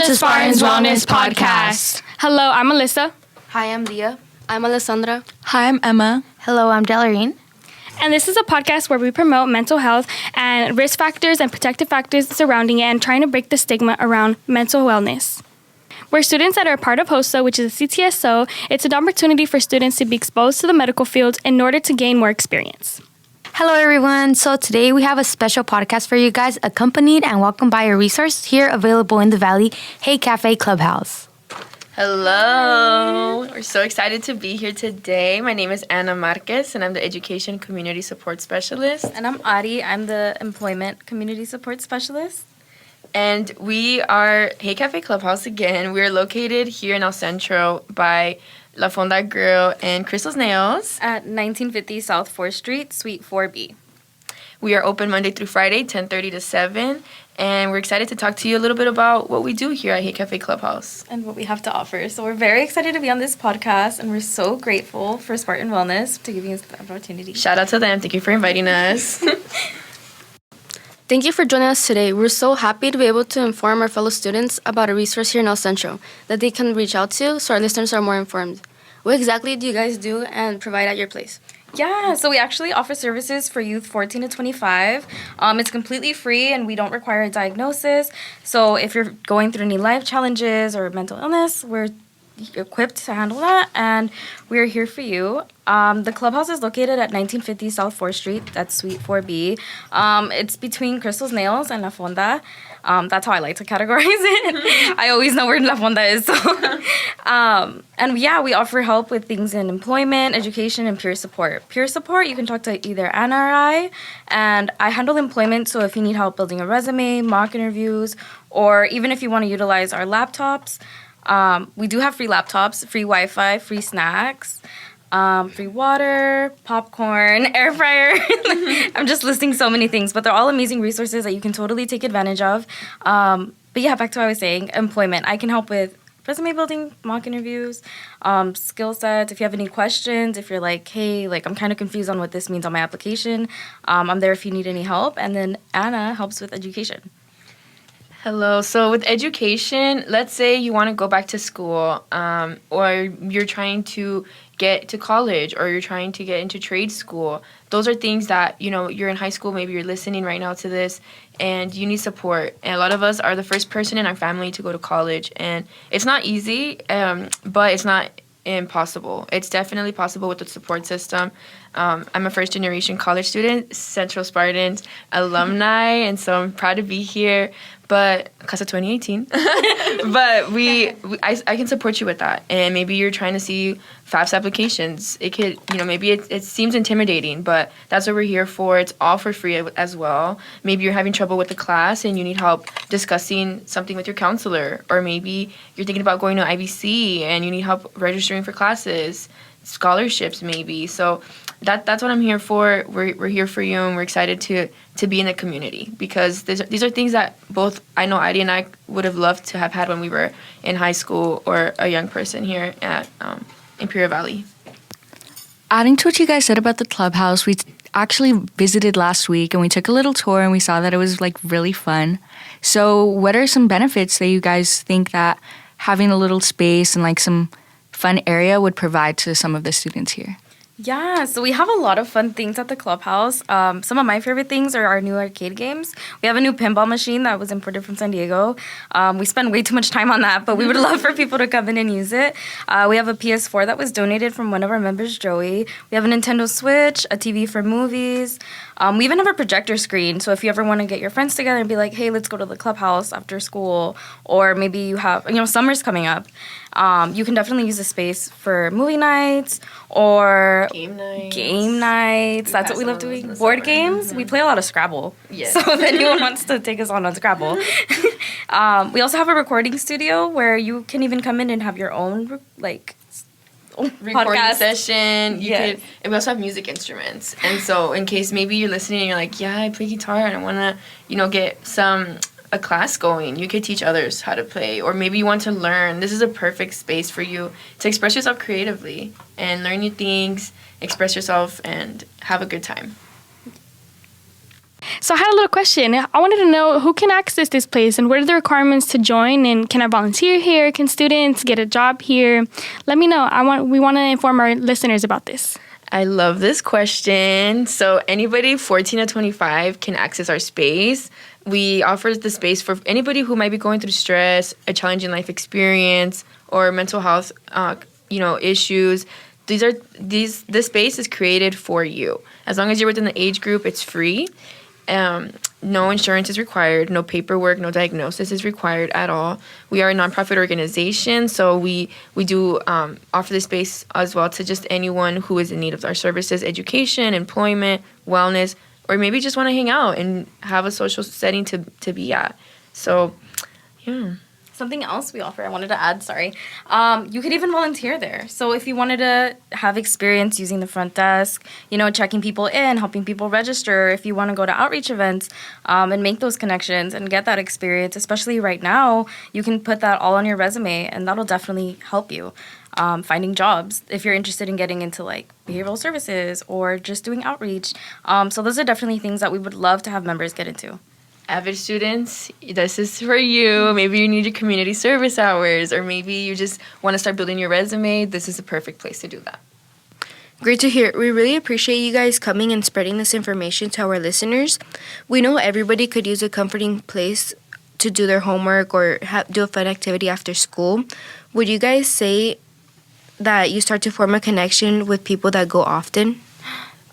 to Spartan's Wellness Podcast. Hello, I'm Alyssa. Hi, I'm Leah. I'm Alessandra. Hi, I'm Emma. Hello, I'm Delarine. And this is a podcast where we promote mental health and risk factors and protective factors surrounding it and trying to break the stigma around mental wellness. We're students that are a part of HOSA, which is a CTSO. It's an opportunity for students to be exposed to the medical field in order to gain more experience. Hello, everyone. So today we have a special podcast for you guys, accompanied and welcomed by a resource here available in the Valley, HeyCafe Clubhouse. Hello. We're so excited to be here today. My name is Ana Marquez, and I'm the Education Community Support Specialist. And I'm Ari. I'm the Employment Community Support Specialist. And we are HeyCafe Clubhouse again. We're located here in El Centro by La Fonda Grill and Crystal's Nails. At 1950 South 4th Street, Suite 4B. We are open Monday through Friday, 10:30 to 7. And we're excited to talk to you a little bit about what we do here at HeyCafe Clubhouse. And what we have to offer. So we're very excited to be on this podcast, and we're so grateful for Spartan Wellness to giving us the opportunity. Shout out to them. Thank you for inviting us. Thank you for joining us today. We're so happy to be able to inform our fellow students about a resource here in El Centro that they can reach out to so our listeners are more informed. What exactly do you guys do and provide at your place? Yeah, so we actually offer services for youth 14 to 25. It's completely free, and we don't require a diagnosis. So if you're going through any life challenges or mental illness, we're equipped to handle that, and we're here for you. The clubhouse is located at 1950 South 4th Street. That's Suite 4B. It's between Crystal's Nails and La Fonda. That's how I like to categorize it. I always know where La Fonda is. So. And yeah, we offer help with things in employment, education, and peer support. Peer support, you can talk to either Anna or I. And I handle employment, so if you need help building a resume, mock interviews, or even if you want to utilize our laptops, we do have free laptops, free Wi-Fi, free snacks, free water, popcorn, air fryer. I'm just listing so many things, but they're all amazing resources that you can totally take advantage of. But yeah, back to what I was saying, employment. I can help with resume building, mock interviews, skill sets. If you have any questions, if you're like, hey, like I'm kind of confused on what this means on my application, I'm there if you need any help. And then Anna helps with education. Hello. So with education, let's say you want to go back to school, or you're trying to get to college, or you're trying to get into trade school. Those are things that, you're in high school, maybe you're listening right now to this, and you need support. And a lot of us are the first person in our family to go to college, and it's not easy, but it's not impossible. It's definitely possible with the support system. I'm a first-generation college student, Central Spartans alumni, and so I'm proud to be here. But class of 2018, but I can support you with that. And maybe you're trying to see FAFSA applications. It could, maybe it seems intimidating, but that's what we're here for. It's all for free as well. Maybe you're having trouble with the class and you need help discussing something with your counselor, or maybe you're thinking about going to IBC and you need help registering for classes, scholarships maybe. So that's what I'm here for. We're here for you, and we're excited to be in the community, because these are things that both I know Adi and I would have loved to have had when we were in high school or a young person here at Imperial Valley. Adding to what you guys said about the clubhouse, we actually visited last week and we took a little tour and we saw that it was like really fun. So what are some benefits that you guys think that having a little space and like some fun area would provide to some of the students here? Yeah, so we have a lot of fun things at the clubhouse. Some of my favorite things are our new arcade games. We have a new pinball machine that was imported from San Diego. We spend way too much time on that, but we would love for people to come in and use it. We have a PS4 that was donated from one of our members, Joey. We have a Nintendo Switch, a TV for movies. We even have a projector screen, so if you ever want to get your friends together and be like, hey, let's go to the clubhouse after school, or maybe you have, summer's coming up, you can definitely use the space for movie nights or Game nights. That's what we love doing. Board games. Mm-hmm. We play a lot of Scrabble. Yes. So if anyone wants to take us on Scrabble. We also have a recording studio where you can even come in and have your own, recording podcast session. Yes. And we also have music instruments. And so in case maybe you're listening and you're like, yeah, I play guitar and I want to, get a class going, you could teach others how to play. Or maybe you want to learn. This is a perfect space for you to express yourself creatively and learn new things, express yourself, and have a good time. So I had a little question. I wanted to know who can access this place and what are the requirements to join, and can I volunteer here? Can students get a job here? Let me know. We want to inform our listeners about this. I love this question. So anybody 14 to 25 can access our space. We offer the space for anybody who might be going through stress, a challenging life experience, or mental health, issues. This space is created for you. As long as you're within the age group, it's free. No insurance is required. No paperwork, no diagnosis is required at all. We are a nonprofit organization, so we do offer the space as well to just anyone who is in need of our services, education, employment, wellness, or maybe just want to hang out and have a social setting to be at. So, yeah. Something else we offer, I wanted to add, sorry. You could even volunteer there. So if you wanted to have experience using the front desk, checking people in, helping people register, if you want to go to outreach events and make those connections and get that experience, especially right now, you can put that all on your resume, and that'll definitely help you finding jobs if you're interested in getting into like behavioral services or just doing outreach. So those are definitely things that we would love to have members get into. Avid students, this is for you. Maybe you need your community service hours, or maybe you just want to start building your resume. This is a perfect place to do that. Great to hear. We really appreciate you guys coming and spreading this information to our listeners. We know everybody could use a comforting place to do their homework or do a fun activity after school. Would you guys say that you start to form a connection with people that go often?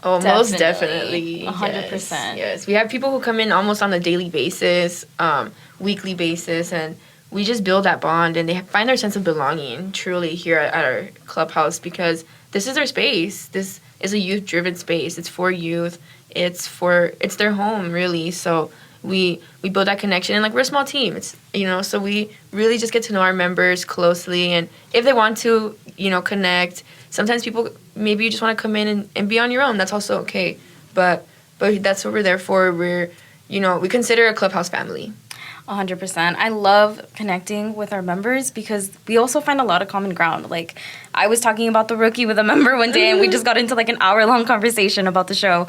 Oh, most definitely. 100%. Yes. We have people who come in almost on a daily basis, weekly basis, and we just build that bond, and they find their sense of belonging truly here at our clubhouse, because this is their space. This is a youth-driven space. It's for youth. It's their home, really. So we build that connection, and like we're a small team. It's so we really just get to know our members closely, and if they want to, connect. Sometimes people, maybe you just want to come in and be on your own. That's also okay. But that's what we're there for. We consider a clubhouse family. 100%. I love connecting with our members because we also find a lot of common ground. Like, I was talking about The Rookie with a member one day, and we just got into like an hour-long conversation about the show.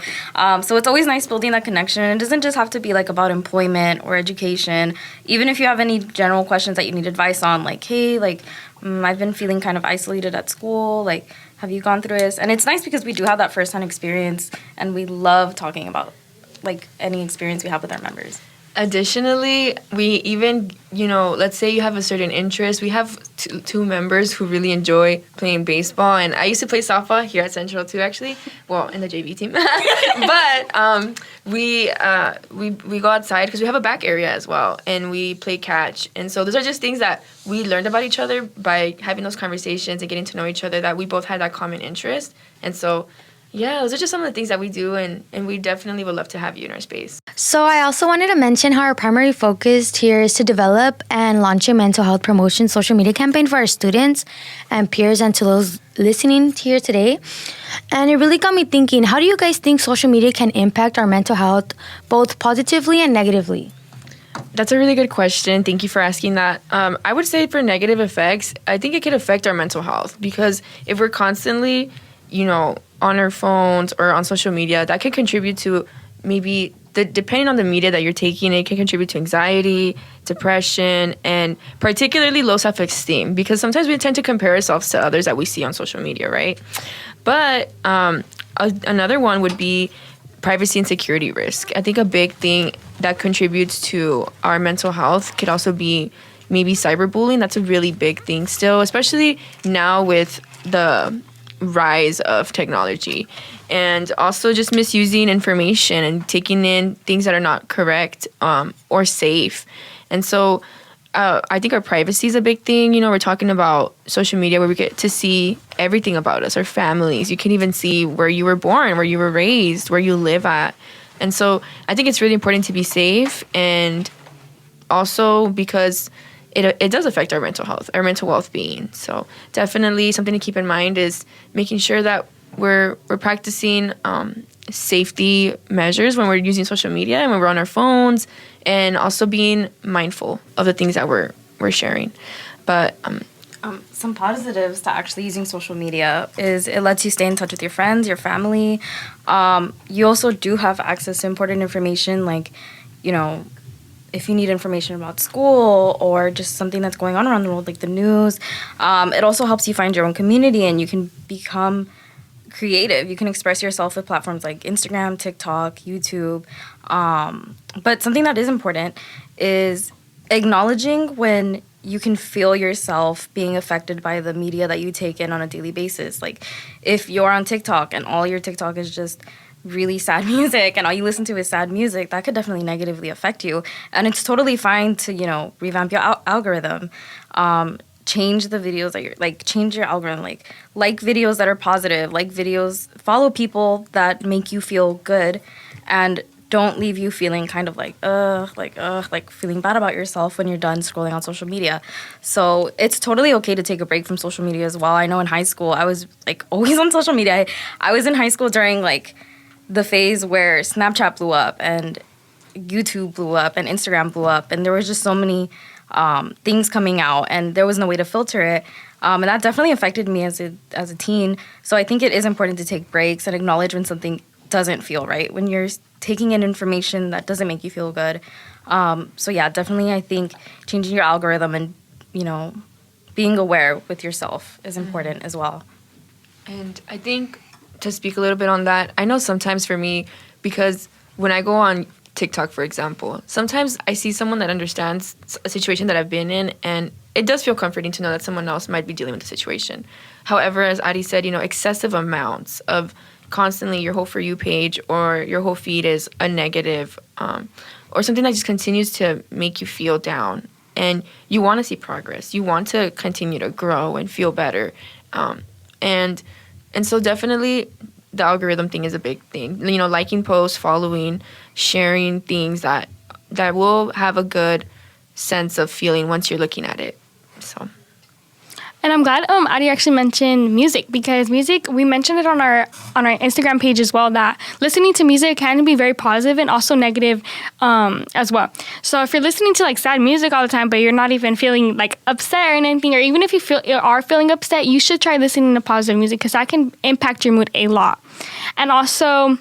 So it's always nice building that connection. It doesn't just have to be like about employment or education. Even if you have any general questions that you need advice on, like, hey, like, I've been feeling kind of isolated at school. Like, have you gone through this? And it's nice because we do have that first-hand experience, and we love talking about like any experience we have with our members. Additionally, we even, let's say you have a certain interest. We have two members who really enjoy playing baseball, and I used to play softball here at Central too, actually. Well, in the JV team. But we go outside because we have a back area as well, and we play catch. And so those are just things that we learned about each other by having those conversations and getting to know each other, that we both had that common interest. And so, yeah, those are just some of the things that we do, and we definitely would love to have you in our space. So I also wanted to mention how our primary focus here is to develop and launch a mental health promotion social media campaign for our students and peers and to those listening here today. And it really got me thinking, how do you guys think social media can impact our mental health both positively and negatively? That's a really good question. Thank you for asking that. I would say for negative effects, I think it could affect our mental health, because if we're constantly, on our phones or on social media, that can contribute to maybe, depending on the media that you're taking, it can contribute to anxiety, depression, and particularly low self-esteem, because sometimes we tend to compare ourselves to others that we see on social media, right? But another one would be privacy and security risk. I think a big thing that contributes to our mental health could also be maybe cyberbullying. That's a really big thing still, especially now with the rise of technology, and also just misusing information and taking in things that are not correct or safe. And so I think our privacy is a big thing. We're talking about social media where we get to see everything about us, our families. You can even see where you were born, where you were raised, where you live at. And so I think it's really important to be safe, and also because it does affect our mental health, our mental well-being. So definitely something to keep in mind is making sure that we're practicing safety measures when we're using social media and when we're on our phones, and also being mindful of the things that we're sharing. But Some positives to actually using social media is it lets you stay in touch with your friends, your family. You also do have access to important information, like, you know, if you need information about school or just something that's going on around the world, like the news. It also helps you find your own community, and you can become creative. You can express yourself with platforms like Instagram, TikTok, YouTube. But something that is important is acknowledging when you can feel yourself being affected by the media that you take in on a daily basis. Like, if you're on TikTok and all your TikTok is just really sad music and all you listen to is sad music, that could definitely negatively affect you. And it's totally fine to, you know, revamp your algorithm. Change the videos that you're, like, change your algorithm. Like videos that are positive, like videos, follow people that make you feel good and don't leave you feeling kind of like feeling bad about yourself when you're done scrolling on social media. So it's totally okay to take a break from social media as well. I know in high school, I was like always on social media. I was in high school during like the phase where Snapchat blew up and YouTube blew up and Instagram blew up, and there was just so many things coming out, and there was no way to filter it. And that definitely affected me as a teen. So I think it is important to take breaks and acknowledge when something doesn't feel right, when you're taking in information that doesn't make you feel good. So yeah, definitely I think changing your algorithm and, you know, being aware with yourself is important as well. And I think to speak a little bit on that, I know sometimes for me, because when I go on TikTok, for example, sometimes I see someone that understands a situation that I've been in, and it does feel comforting to know that someone else might be dealing with the situation. However, as Adi said, you know, excessive amounts of constantly your whole For You page or your whole feed is a negative or something that just continues to make you feel down. And you want to see progress. You want to continue to grow and feel better. And so definitely the algorithm thing is a big thing. You know, liking posts, following, sharing things that will have a good sense of feeling once you're looking at it. So. And I'm glad Adi actually mentioned music, because music, we mentioned it on our Instagram page as well, that listening to music can be very positive and also negative as well. So if you're listening to like sad music all the time, but you're not even feeling like upset or anything, or even if you are feeling upset, you should try listening to positive music, because that can impact your mood a lot. And also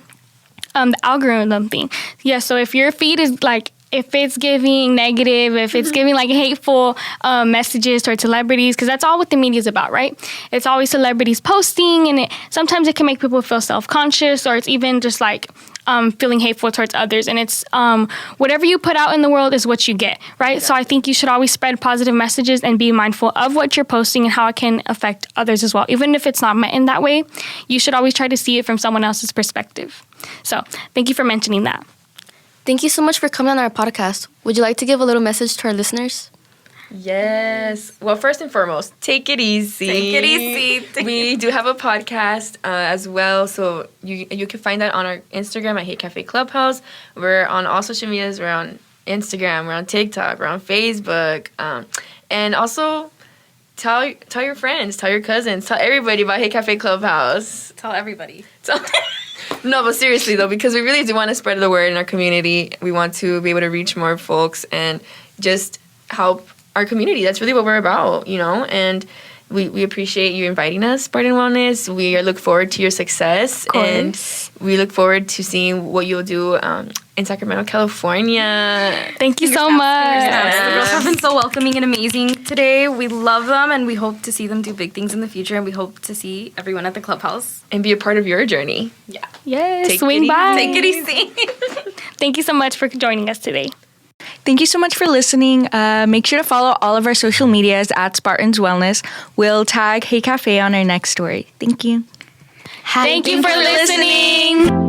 the algorithm thing. Yeah, so if your feed is like, if it's giving negative, if it's giving like hateful messages towards celebrities, because that's all what the media is about, right? It's always celebrities posting, and sometimes it can make people feel self-conscious, or it's even just like feeling hateful towards others. And it's whatever you put out in the world is what you get, right? Yeah. So I think you should always spread positive messages and be mindful of what you're posting and how it can affect others as well. Even if it's not meant in that way, you should always try to see it from someone else's perspective. So thank you for mentioning that. Thank you so much for coming on our podcast. Would you like to give a little message to our listeners? Yes. Well, first and foremost, take it easy. Take it easy. We do have a podcast as well, so you can find that on our Instagram at HeyCafe Clubhouse. We're on all social medias. We're on Instagram. We're on TikTok. We're on Facebook. And also, tell your friends, tell your cousins, tell everybody about HeyCafe Clubhouse. Tell everybody. No, but seriously, though, because we really do want to spread the word in our community. We want to be able to reach more folks and just help our community. That's really what we're about, you know? And we appreciate you inviting us, Sport and Wellness. We look forward to your success. And we look forward to seeing what you'll do in Sacramento, California. Thank you so much. The girls have been so welcoming and amazing today. We love them, and we hope to see them do big things in the future, and we hope to see everyone at the clubhouse. And be a part of your journey. Yeah. Yes, swing by. Take it easy. Thank you so much for joining us today. Thank you so much for listening. Make sure to follow all of our social medias at Spartans Wellness. We'll tag Hey Cafe on our next story. Thank you. Thank you for listening.